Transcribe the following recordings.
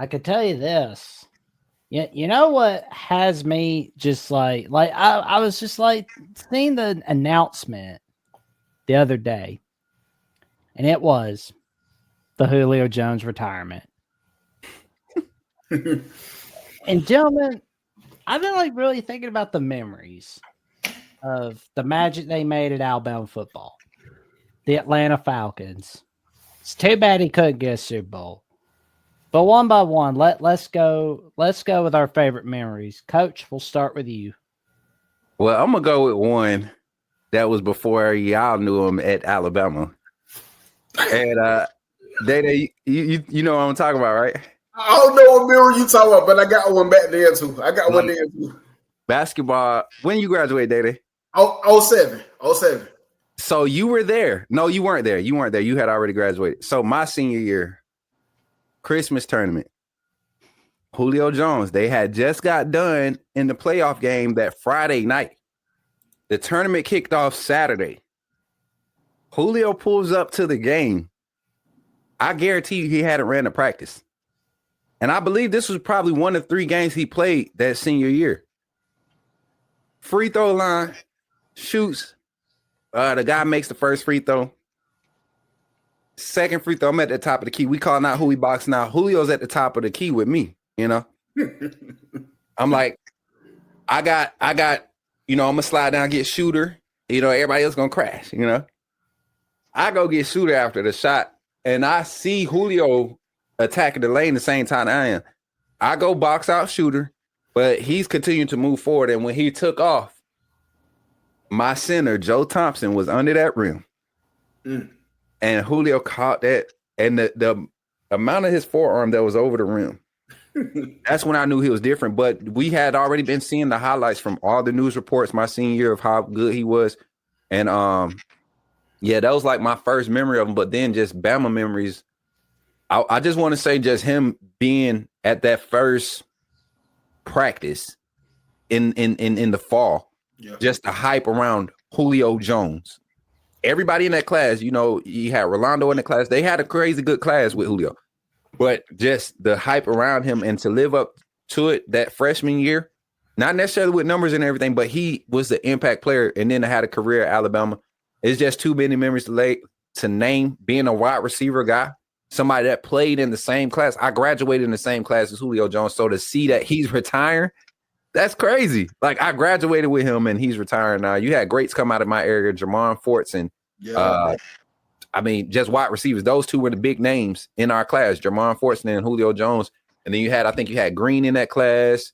I could tell you this. You know what has me just like I was just like seeing the announcement the other day, and it was the Julio Jones retirement. And gentlemen, I've been like really thinking about the memories of the magic they made at Alabama football, the Atlanta Falcons. It's too bad he couldn't get a Super Bowl. But one by one, let's go with our favorite memories. Coach, we'll start with you. Well, I'm gonna go with one that was before y'all knew him at Alabama. And Day, you know what I'm talking about, right? I don't know what mirror you talking about, but I got one back there too. I got one there too. Basketball. When you graduated, Day? Oh, 07. So you were there. No, you weren't there. You had already graduated. So my senior year, Christmas tournament, Julio Jones, they had just got done in the playoff game that Friday night. The tournament kicked off Saturday. Julio pulls up to the game. I guarantee you he hadn't ran a practice. And I believe this was probably one of 3 games he played that senior year. Free throw line, shoots. The guy makes the first free throw. Second free throw, I'm at the top of the key. We calling out who we boxing out. Julio's at the top of the key with me, you know. I'm like, I got, I'm gonna slide down, get shooter. Everybody else gonna crash, I go get shooter after the shot, and I see Julio attacking the lane the same time I am. I go box out shooter, but he's continuing to move forward. And when he took off, my center, Joe Thompson, was under that rim. And Julio caught that. And the amount of his forearm that was over the rim, that's when I knew he was different. But we had already been seeing the highlights from all the news reports my senior year of how good he was. And yeah, that was like my first memory of him. But then just Bama memories. I just want to say just him being at that first practice in the fall, just the hype around Julio Jones. Everybody in that class, you had Rolando in the class. They had a crazy good class with Julio. But just the hype around him and to live up to it that freshman year, not necessarily with numbers and everything, but he was the impact player and then had a career at Alabama. It's just too many memories to name. Being a wide receiver guy, somebody that played in the same class. I graduated in the same class as Julio Jones. So to see that he's retiring, that's crazy. Like, I graduated with him and he's retiring now. You had greats come out of my area, Jermon Forts and just wide receivers. Those two were the big names in our class, Jermon Forts and Julio Jones. And then I think you had Green in that class.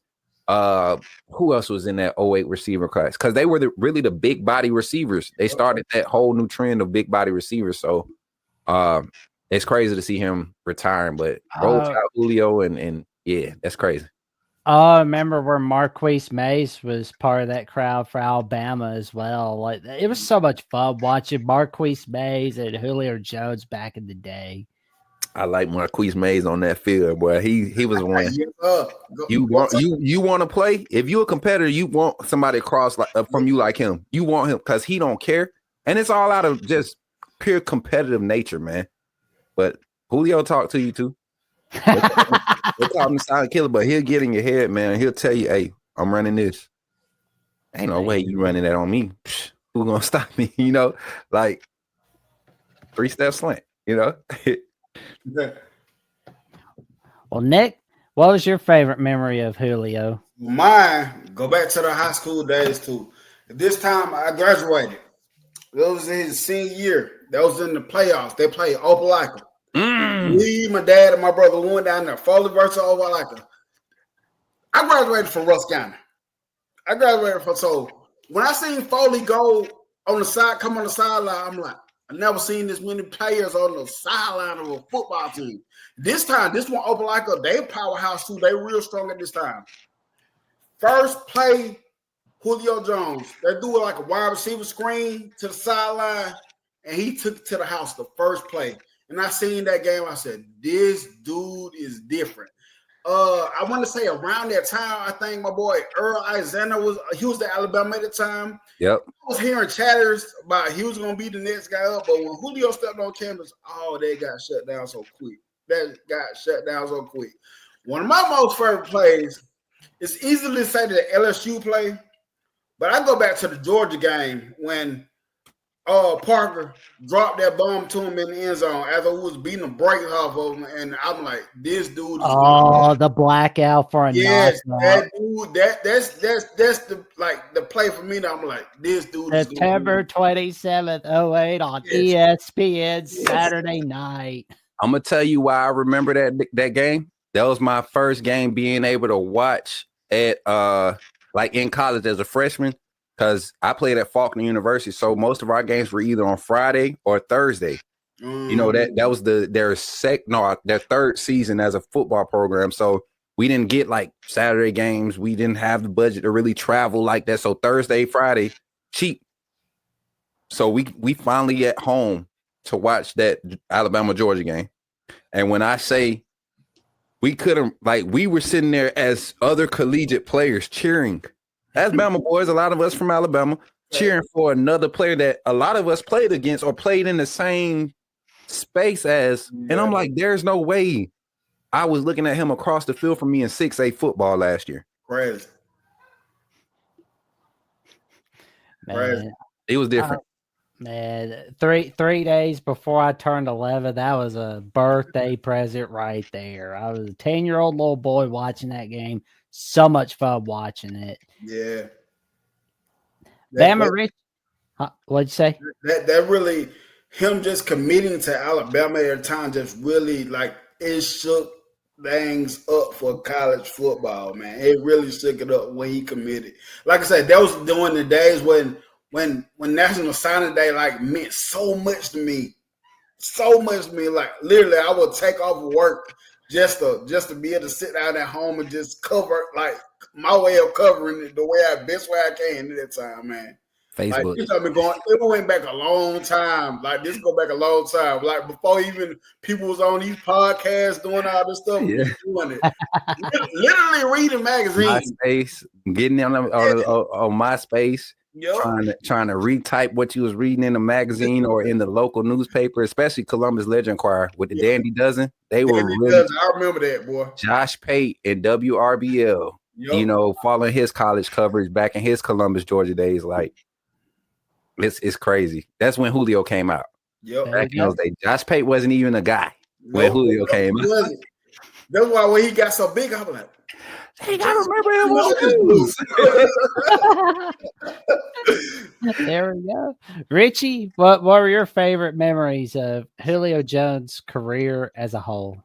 Who else was in that 08 receiver class? Because they were really the big body receivers. They started that whole new trend of big body receivers. So it's crazy to see him retiring, but roll tide Julio and yeah, that's crazy. I remember where Marquise Mays was part of that crowd for Alabama as well. Like, it was so much fun watching Marquise Mays and Julio Jones back in the day. I like Marquise Mays on that field, boy. He was one. You want to play? If you're a competitor, you want somebody across from you like him. You want him because he don't care, and it's all out of just pure competitive nature, man. But Julio talk to you too. They call him silent killer, but he'll get in your head, man. He'll tell you, "Hey, I'm running this. Ain't no way you running that on me. Psh, who gonna stop me?" Like 3-step slant. Well, Nick, what was your favorite memory of Julio? Mine go back to the high school days too. This time I graduated. That was in his senior year. That was in the playoffs. They played Opelika. Me, my dad, and my brother went down there. Foley versus Opelika. I graduated from Russ County. So when I seen Foley go on the side, come on the sideline, I'm like, I never seen this many players on the sideline of a football team. This time, this one Opelika, they powerhouse too. They real strong at this time. First play, Julio Jones. They do it like a wide receiver screen to the sideline, and he took it to the house the first play. And I seen that game. I said, this dude is different. I want to say around that time, I think my boy Earl Alexander was the Alabama at the time. Yep. I was hearing chatters about he was going to be the next guy up, but when Julio stepped on campus, they got shut down so quick. One of my most favorite plays, it's easy to say the LSU play, but I go back to the Georgia game when Parker dropped that bomb to him in the end zone after he was beating the brakes off of him, and I'm like, this dude is the blackout for a yes, knockout. that dude, that's the play for me. Now I'm like, this dude is September 27th, 08 on ESPN Saturday night. I'm gonna tell you why I remember that game. That was my first game being able to watch at like in college as a freshman, because I played at Faulkner University. So most of our games were either on Friday or Thursday. You know, that was their third season as a football program. So we didn't get like Saturday games. We didn't have the budget to really travel like that. So Thursday, Friday, cheap. So we finally at home to watch that Alabama Georgia game. And when I say we couldn't, like, we were sitting there as other collegiate players cheering, as Bama boys, a lot of us from Alabama, cheering for another player that a lot of us played against or played in the same space as. And I'm like, there's no way I was looking at him across the field from me in 6A football last year. crazy. Man, it was different. Man, three days before I turned 11, that was a birthday present right there. I was a 10-year-old little boy watching that game. So much fun watching it. Yeah. Bama Rich, what'd you say? That really, him just committing to Alabama at the time just really, like, it shook things up for college football, man. It really shook it up when he committed. Like I said, that was during the days when National Signing Day like meant so much to me. So much to me. Like literally I would take off work just to be able to sit down at home and just cover like my way of covering it the best way I can at that time, man. Facebook. Like, it went back a long time. Like this go back a long time. Like before even people was on these podcasts doing all this stuff, we was doing it. Literally reading magazines. MySpace, getting on MySpace. Yep. Trying to retype what you was reading in the magazine or in the local newspaper, especially Columbus Ledger Inquirer with the Dandy Dozen. They were really. I remember that, boy. Josh Pate and WRBL. Yep. You know, following his college coverage back in his Columbus, Georgia days, like it's crazy. That's when Julio came out. Yep. Back in those days, Josh Pate wasn't even a guy when Julio came out. That's why when he got so big, I was like, hey, I remember him on the news. There we go. Richie, what were your favorite memories of Julio Jones' career as a whole?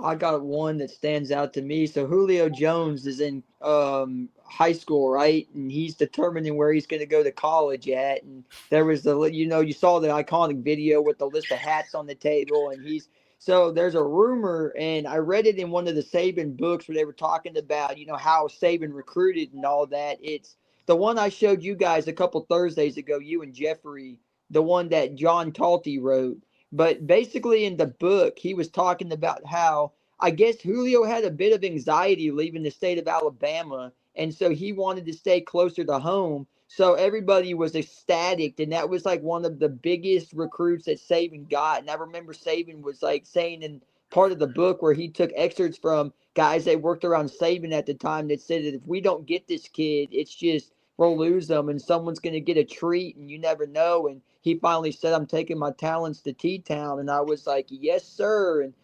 I got one that stands out to me. So Julio Jones is in high school, right? And he's determining where he's going to go to college at. And there was you saw the iconic video with the list of hats on the table. And so there's a rumor, and I read it in one of the Saban books where they were talking about, how Saban recruited and all that. It's the one I showed you guys a couple Thursdays ago, you and Jeffrey, the one that John Talty wrote. But basically in the book, he was talking about how I guess Julio had a bit of anxiety leaving the state of Alabama. And so he wanted to stay closer to home. So everybody was ecstatic. And that was like one of the biggest recruits that Saban got. And I remember Saban was like saying in part of the book where he took excerpts from guys that worked around Saban at the time that said that if we don't get this kid, it's just we'll lose them and someone's going to get a treat and you never know. And he finally said, I'm taking my talents to T-Town. And I was like, yes, sir. And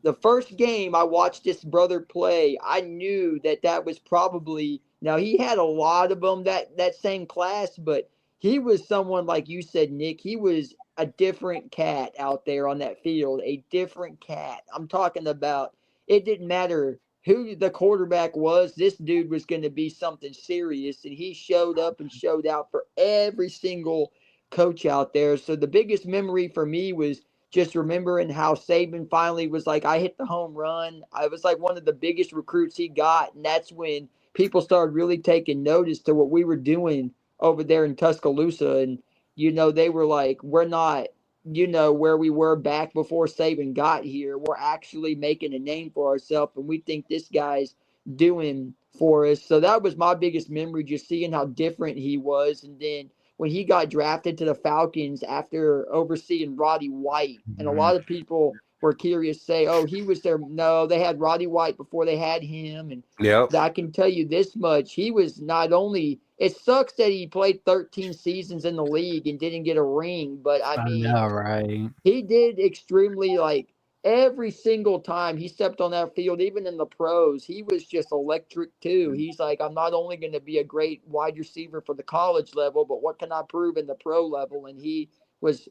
the first game I watched this brother play, I knew that was probably – now he had a lot of them that same class, but he was someone like you said, Nick. He was a different cat out there on that field, a different cat. I'm talking about it didn't matter who the quarterback was. This dude was going to be something serious, and he showed up and showed out for every single coach out there. So the biggest memory for me was just remembering how Saban finally was like, I hit the home run. I was like one of the biggest recruits he got, and that's when people started really taking notice to what we were doing over there in Tuscaloosa. And, they were like, we're not, where we were back before Saban got here. We're actually making a name for ourselves, and we think this guy's doing for us. So that was my biggest memory, just seeing how different he was. And then when he got drafted to the Falcons after overseeing Roddy White, and a lot of people were curious, say, oh, he was there. No, they had Roddy White before they had him. And Yep. I can tell you this much. He was not only – it sucks that he played 13 seasons in the league and didn't get a ring. But, I mean, know, right? he did extremely, like, every single time he stepped on that field, even in the pros, he was just electric too. He's like, I'm not only going to be a great wide receiver for the college level, but what can I prove in the pro level? And he was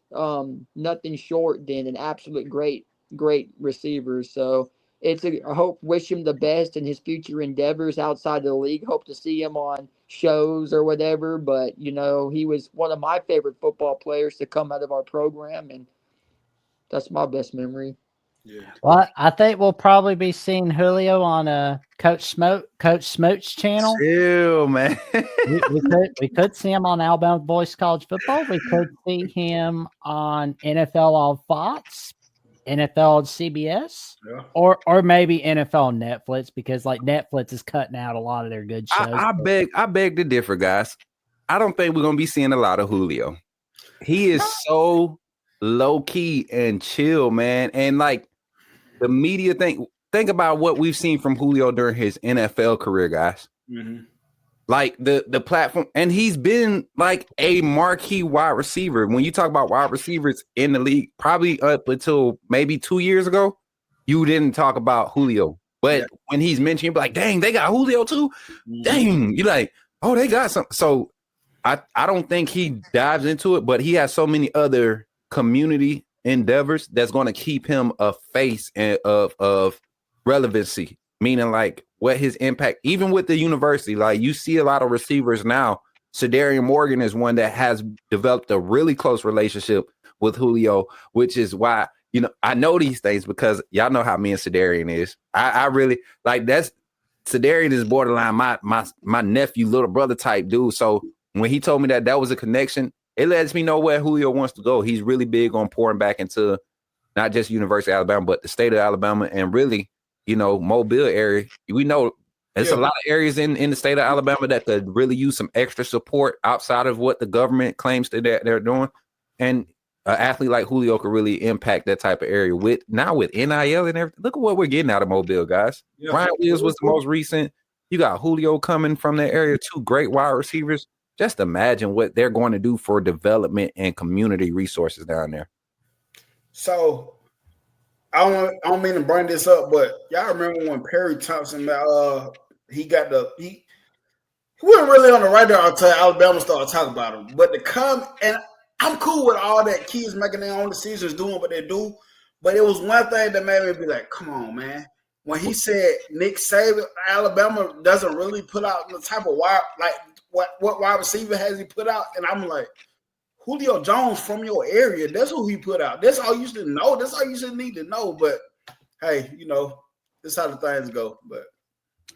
nothing short than an absolute great receiver. So I hope, wish him the best in his future endeavors outside of the league. Hope to see him on shows or whatever. But, he was one of my favorite football players to come out of our program, and that's my best memory. Yeah. Well, I think we'll probably be seeing Julio on Coach Smoot's channel. Chill, man. We could see him on Alabama Boys College Football. We could see him on NFL on Fox, NFL on CBS, Yeah. or maybe NFL on Netflix, because like Netflix is cutting out a lot of their good shows. I beg to differ, guys. I don't think we're gonna be seeing a lot of Julio. He is so low key and chill, man. And like the media think about what we've seen from Julio during his NFL career, guys. Mm-hmm. Like the platform, and he's been like a marquee wide receiver. When you talk about wide receivers in the league, probably up until maybe 2 years ago, you didn't talk about Julio. But when he's mentioned, you're like, dang, they got Julio too. Mm-hmm. Dang, you're like, oh, they got some. So I don't think he dives into it, but he has so many other community endeavors that's going to keep him a face of relevancy, meaning like what his impact, even with the university, like you see a lot of receivers now. Cedarian Morgan is one that has developed a really close relationship with Julio, which is why, I know these things because y'all know how me and Cedarian is. I really like Cedarian is borderline my nephew, little brother type dude. So when he told me that was a connection, it lets me know where Julio wants to go. He's really big on pouring back into not just University of Alabama, but the state of Alabama, and really, Mobile area. We know there's a lot of areas in the state of Alabama that could really use some extra support outside of what the government claims that they're doing. And an athlete like Julio could really impact that type of area with NIL and everything. Look at what we're getting out of Mobile, guys. Yeah. Ryan Williams was the most recent. You got Julio coming from that area, 2 great wide receivers. Just imagine what they're going to do for development and community resources down there. So I don't mean to bring this up, but y'all remember when Perry Thompson, he wasn't really on the radar until Alabama started talking about him. But to come, and I'm cool with all that kids making their own decisions, doing what they do. But it was one thing that made me be like, come on, man. When he said Nick Saban, Alabama doesn't really put out the type of wide, like what wide receiver has he put out? And I'm like, Julio Jones from your area, that's who he put out. That's all you should know. That's all you should need to know. But hey, this is how the things go. But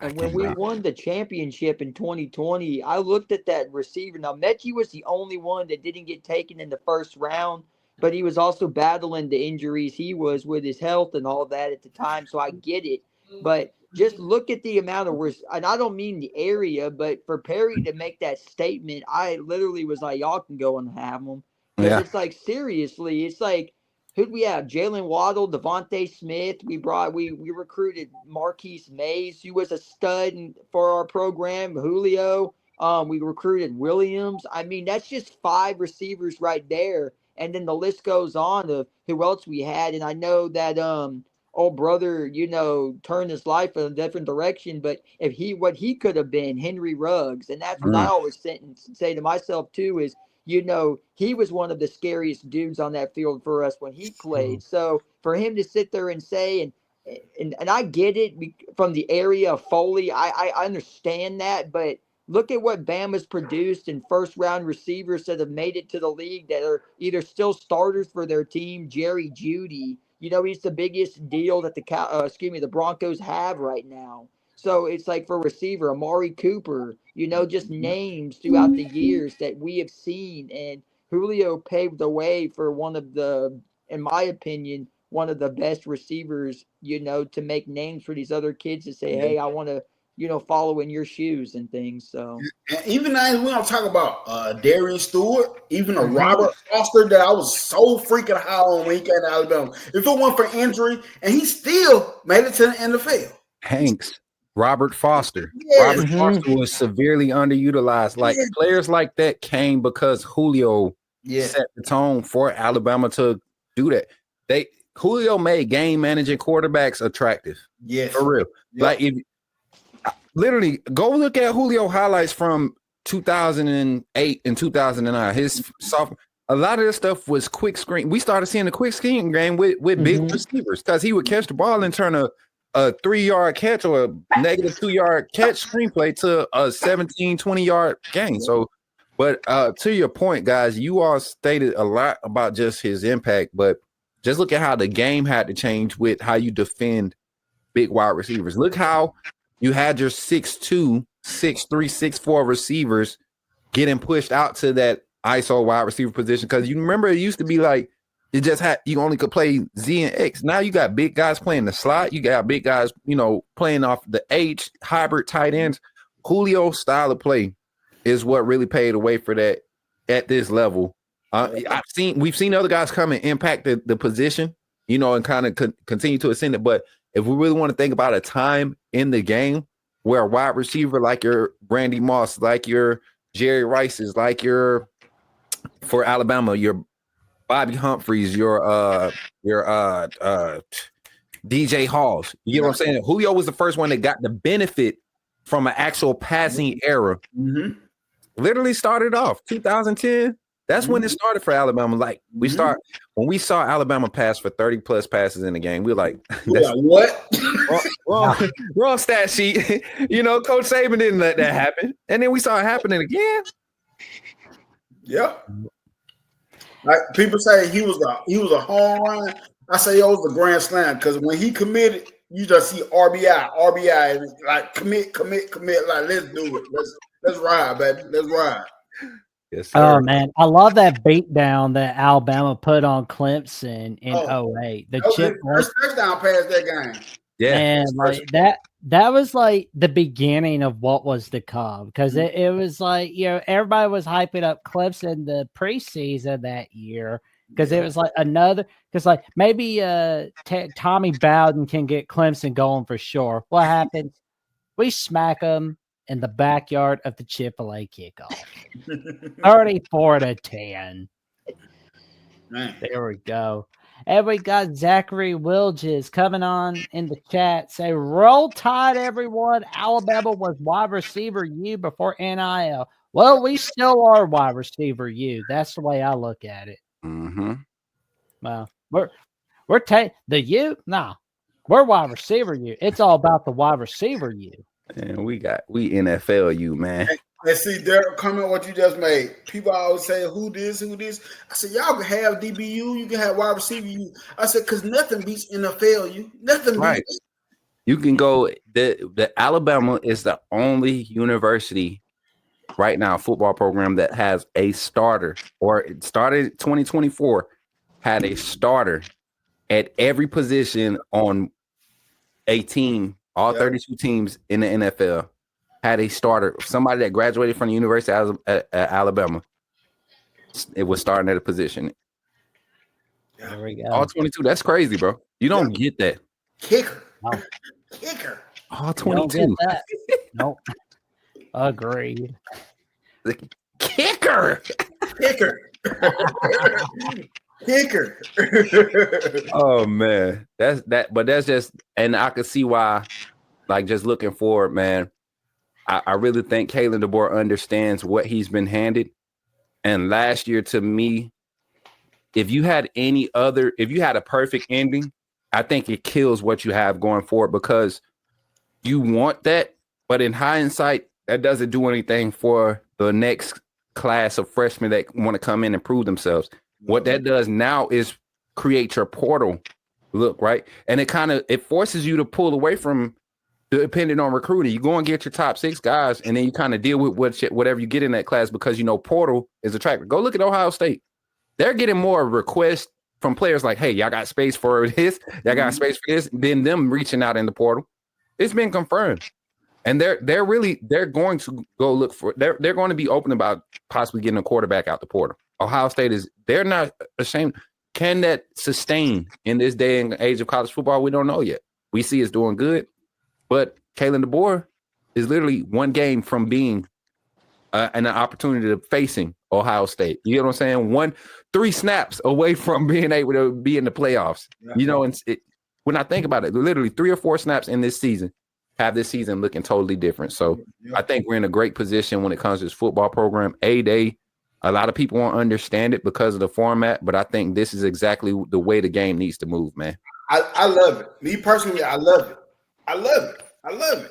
and when we won the championship in 2020, I looked at that receiver. Now, Mechie was the only one that didn't get taken in the first round, but he was also battling the injuries he was with his health and all that at the time. So I get it. But just look at the amount of – and I don't mean the area, but for Perry to make that statement, I literally was like, y'all can go and have them. Because it's like, seriously, it's like, who'd we have? Jalen Waddle, Devontae Smith. We recruited Marquise Mays, who was a stud for our program. Julio. We recruited Williams. I mean, that's just 5 receivers right there. And then the list goes on of who else we had. And I know that old brother, turned his life in a different direction. But what he could have been, Henry Ruggs. And that's what I always say to myself too is, he was one of the scariest dudes on that field for us when he played. So for him to sit there and say, and I get it from the area of Foley, I understand that, but look at what Bama's produced in first-round receivers that have made it to the league that are either still starters for their team. Jerry Jeudy, he's the biggest deal that the Broncos have right now. So it's like for receiver, Amari Cooper, just names throughout the years that we have seen. And Julio paved the way for in my opinion, one of the best receivers, to make names for these other kids to say, hey, I want to follow in your shoes and things. So, and even now we don't talk about Darian Stewart, even a Robert Foster that I was so freaking high on when he came to Alabama. If it weren't for injury, and he still made it to the NFL. Hanks, Robert Foster. Yes. Robert Foster was severely underutilized. Like players like that came because Julio set the tone for Alabama to do that. Julio made game managing quarterbacks attractive. Yes, for real. Like if literally go look at Julio highlights from 2008 and 2009. His sophomore. A lot of this stuff was quick screen. We started seeing the quick screen game with big receivers because he would catch the ball and turn a 3-yard catch or a negative 2-yard catch screenplay to a 17, 20-yard gain. So, but to your point, guys, you all stated a lot about just his impact, but just look at how the game had to change with how you defend big wide receivers. Look how you had your 6'2", 6'3", 6'4" receivers getting pushed out to that ISO wide receiver position. Because you remember it used to be like you only could play Z and X. Now you got big guys playing the slot. You got big guys, playing off the H, hybrid tight ends. Julio's style of play is what really paid away for that at this level. We've seen other guys come and impact the position, and kind of continue to ascend it. But if we really want to think about a time in the game where a wide receiver like your Randy Moss, like your Jerry Rice's, like your for Alabama, your Bobby Humphreys, your DJ Halls. You know what I'm saying? Julio was the first one that got the benefit from an actual passing era. Literally started off 2010. That's when it started for Alabama. Like when we saw Alabama pass for 30 plus passes in the game, we were like, what? wrong stat sheet. Coach Saban didn't let that happen. And then we saw it happening again. Yep. Like people say he was a home run. I say it was a grand slam because when he committed, you just see RBI, like commit. Like let's do it. Let's ride, baby. Let's ride. Yes, sir. Oh man, I love that beatdown that Alabama put on Clemson in 08. The chip first touchdown pass that game. Yeah, and like that was like the beginning of what was to come because it was like everybody was hyping up Clemson the preseason that year because it was like maybe Tommy Bowden can get Clemson going for sure. What happened? We smack them in the backyard of the Chick-fil-A kickoff. 34-10. Man. There we go. And we got Zachary Wilges coming on in the chat. Say, roll tide, everyone. Alabama was wide receiver U before NIL. Well, we still are wide receiver U. That's the way I look at it. Well, we're the U? No. We're wide receiver U. It's all about the wide receiver U. And we NFL U, man. And see, Derek, comment what you just made. People always say, who this? I said, y'all can have DBU, you can have wide receiver U. I said, because nothing beats NFL U. Nothing beats. You can go, the Alabama is the only university right now, football program that has a starter, or it started 2024, had a starter at every position on a team. All 32 teams in the NFL had a starter, somebody that graduated from the University of Alabama. It was starting at a position. There we go. All 22. That's crazy, bro. You don't get that. Kicker. Oh. Kicker. All 22. Nope. Agreed. Kicker. Kicker. Oh man, that's just, and I can see why. Like just looking forward, man. I really think Kalen DeBoer understands what he's been handed. And last year, to me, if you had a perfect ending, I think it kills what you have going forward because you want that, but in hindsight, that doesn't do anything for the next class of freshmen that want to come in and prove themselves. What that does now is create your portal look, right? And it forces you to pull away from depending on recruiting. You go and get your top 6 guys, and then you kind of deal with whatever you get in that class because portal is attractive. Go look at Ohio State. They're getting more requests from players like, hey, y'all got space for this, y'all got space for this, than them reaching out in the portal. It's been confirmed. And they're going to go look for they're going to be open about possibly getting a quarterback out the portal. Ohio State they're not ashamed. Can that sustain in this day and age of college football? We don't know yet. We see it's doing good, but Kalen DeBoer is literally one game from being an opportunity to facing Ohio State. You know what I'm saying? 3 snaps away from being able to be in the playoffs. You know, and when I think about it, literally 3 or 4 snaps in this season have this season looking totally different. So I think we're in a great position when it comes to this football program. A lot of people won't understand it because of the format, but I think this is exactly the way the game needs to move, man. I love it. Me personally, I love it. I love it.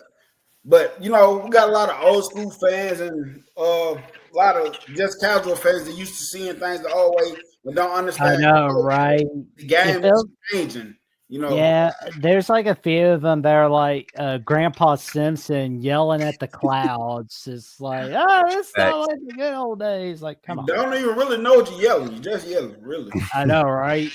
But we got a lot of old school fans and a lot of just casual fans that used to seeing things the old way and don't understand. I know, right? The game is changing. Yeah, there's like a few of them that are like Grandpa Simpson yelling at the clouds. It's like, this not like the good old days. Like, come on. You don't even really know what you're yelling. You're just yelling, really. I know, right?